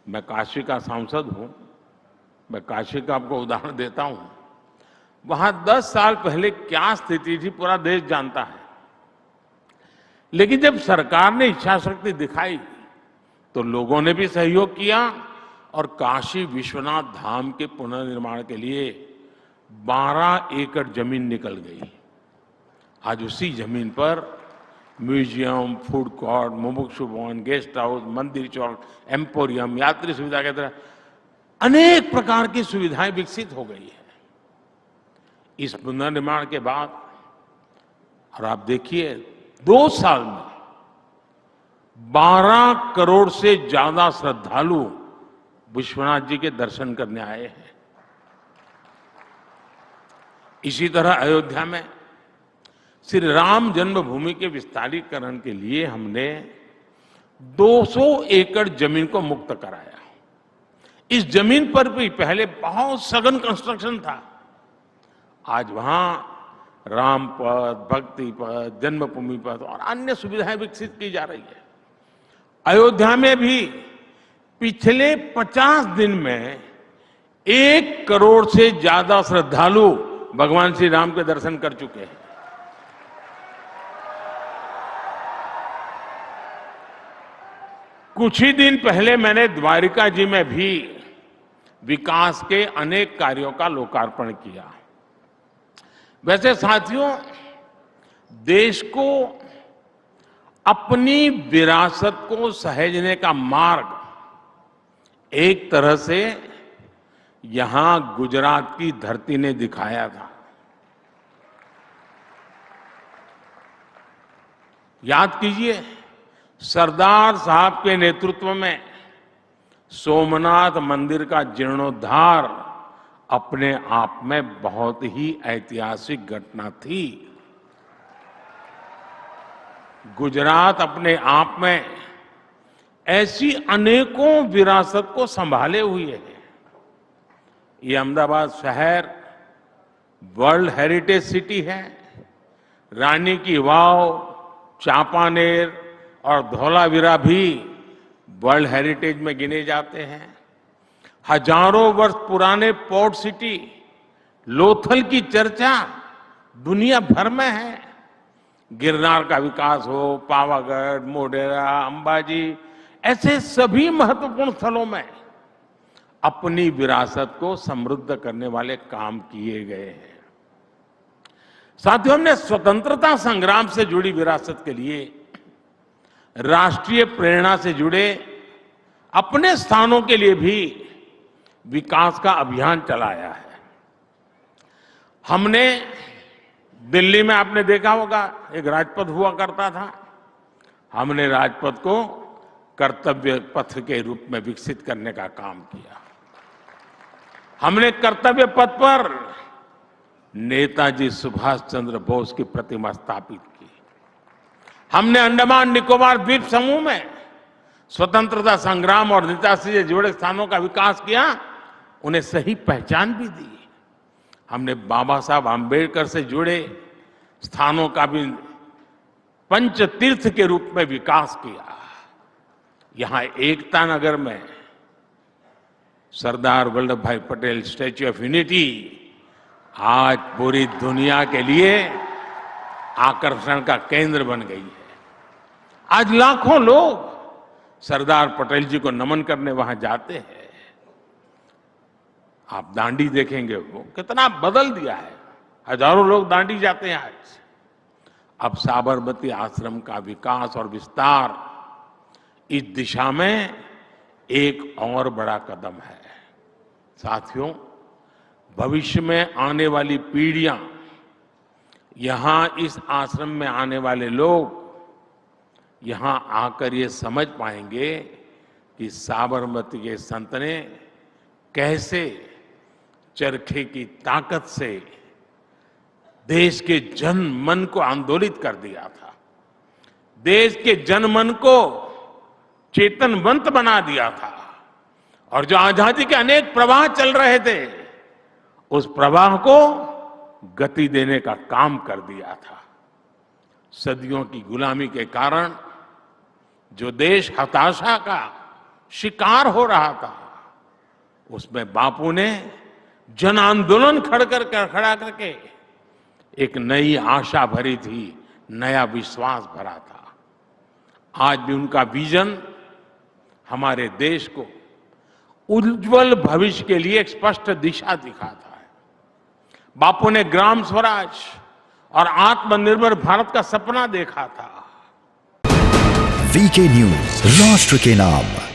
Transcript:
मैं काशी का सांसद हूं। मैं काशी का आपको उदाहरण देता हूं। वहां 10 साल पहले क्या स्थिति थी पूरा देश जानता है। लेकिन जब सरकार ने इच्छा शक्ति दिखाई तो लोगों ने भी सहयोग किया और काशी विश्वनाथ धाम के पुनर्निर्माण के लिए 12 एकड़ जमीन निकल गई। आज उसी जमीन पर म्यूजियम, फूड कोर्ट, मुमुक्षु भवन, गेस्ट हाउस, मंदिर चौक, एम्पोरियम, यात्री सुविधा के तरह अनेक प्रकार की सुविधाएं विकसित हो गई है। इस पुनर्निर्माण के बाद और आप देखिए 2 साल में 12 करोड़ से ज्यादा श्रद्धालु विश्वनाथ जी के दर्शन करने आए हैं। इसी तरह अयोध्या में श्री राम जन्मभूमि के विस्तारीकरण के लिए हमने 200 एकड़ जमीन को मुक्त कराया। इस जमीन पर भी पहले बहुत सघन कंस्ट्रक्शन था। आज वहां राम पथ, भक्ति पथ, जन्मभूमि पथ और अन्य सुविधाएं विकसित की जा रही है। अयोध्या में भी पिछले 50 दिन में 1 करोड़ से ज्यादा श्रद्धालु भगवान श्री राम के दर्शन कर चुके हैं। कुछ ही दिन पहले मैंने द्वारिका जी में भी विकास के अनेक कार्यों का लोकार्पण किया। वैसे साथियों, देश को अपनी विरासत को सहेजने का मार्ग एक तरह से यहां गुजरात की धरती ने दिखाया था। याद कीजिए, सरदार साहब के नेतृत्व में सोमनाथ मंदिर का जीर्णोद्धार अपने आप में बहुत ही ऐतिहासिक घटना थी। गुजरात अपने आप में ऐसी अनेकों विरासत को संभाले हुए है। ये अहमदाबाद शहर वर्ल्ड हेरिटेज सिटी है। रानी की वाव, चांपानेर और धौलावीरा भी वर्ल्ड हेरिटेज में गिने जाते हैं। हजारों वर्ष पुराने पोर्ट सिटी लोथल की चर्चा दुनिया भर में है। गिरनार का विकास हो, पावागढ़, मोढेरा, अंबाजी, ऐसे सभी महत्वपूर्ण स्थलों में अपनी विरासत को समृद्ध करने वाले काम किए गए हैं। साथियों, हमने स्वतंत्रता संग्राम से जुड़ी विरासत के लिए राष्ट्रीय प्रेरणा से जुड़े अपने स्थानों के लिए भी विकास का अभियान चलाया है। हमने दिल्ली में, आपने देखा होगा, एक राजपथ हुआ करता था। हमने राजपथ को कर्तव्य पथ के रूप में विकसित करने का काम किया। हमने कर्तव्य पथ पर नेताजी सुभाष चंद्र बोस की प्रतिमा स्थापित की। हमने अंडमान निकोबार द्वीप समूह में स्वतंत्रता संग्राम और नेताजी से जुड़े स्थानों का विकास किया, उन्हें सही पहचान भी दी। हमने बाबा साहब आम्बेडकर से जुड़े स्थानों का भी पंच तीर्थ के रूप में विकास किया। यहां एकता नगर में सरदार वल्लभ भाई पटेल स्टैच्यू ऑफ यूनिटी आज पूरी दुनिया के लिए आकर्षण का केंद्र बन गई है। आज लाखों लोग सरदार पटेल जी को नमन करने वहां जाते हैं। आप दांडी देखेंगे, वो कितना बदल दिया है। हजारों लोग दांडी जाते हैं आज। अब साबरमती आश्रम का विकास और विस्तार इस दिशा में एक और बड़ा कदम है। साथियों, भविष्य में आने वाली पीढ़ियां, यहां इस आश्रम में आने वाले लोग यहां आकर ये समझ पाएंगे कि साबरमती के संत ने कैसे चरखे की ताकत से देश के जन मन को आंदोलित कर दिया था। देश के जन मन को चेतनवंत बना दिया था और जो आजादी के अनेक प्रवाह चल रहे थे, उस प्रवाह को गति देने का काम कर दिया था। सदियों की गुलामी के कारण जो देश हताशा का शिकार हो रहा था, उसमें बापू ने जन आंदोलन खड़ा करके एक नई आशा भरी थी, नया विश्वास भरा था। आज भी उनका विजन हमारे देश को उज्जवल भविष्य के लिए एक स्पष्ट दिशा दिखाता है। बापू ने ग्राम स्वराज और आत्मनिर्भर भारत का सपना देखा था। वीके न्यूज, राष्ट्र के नाम।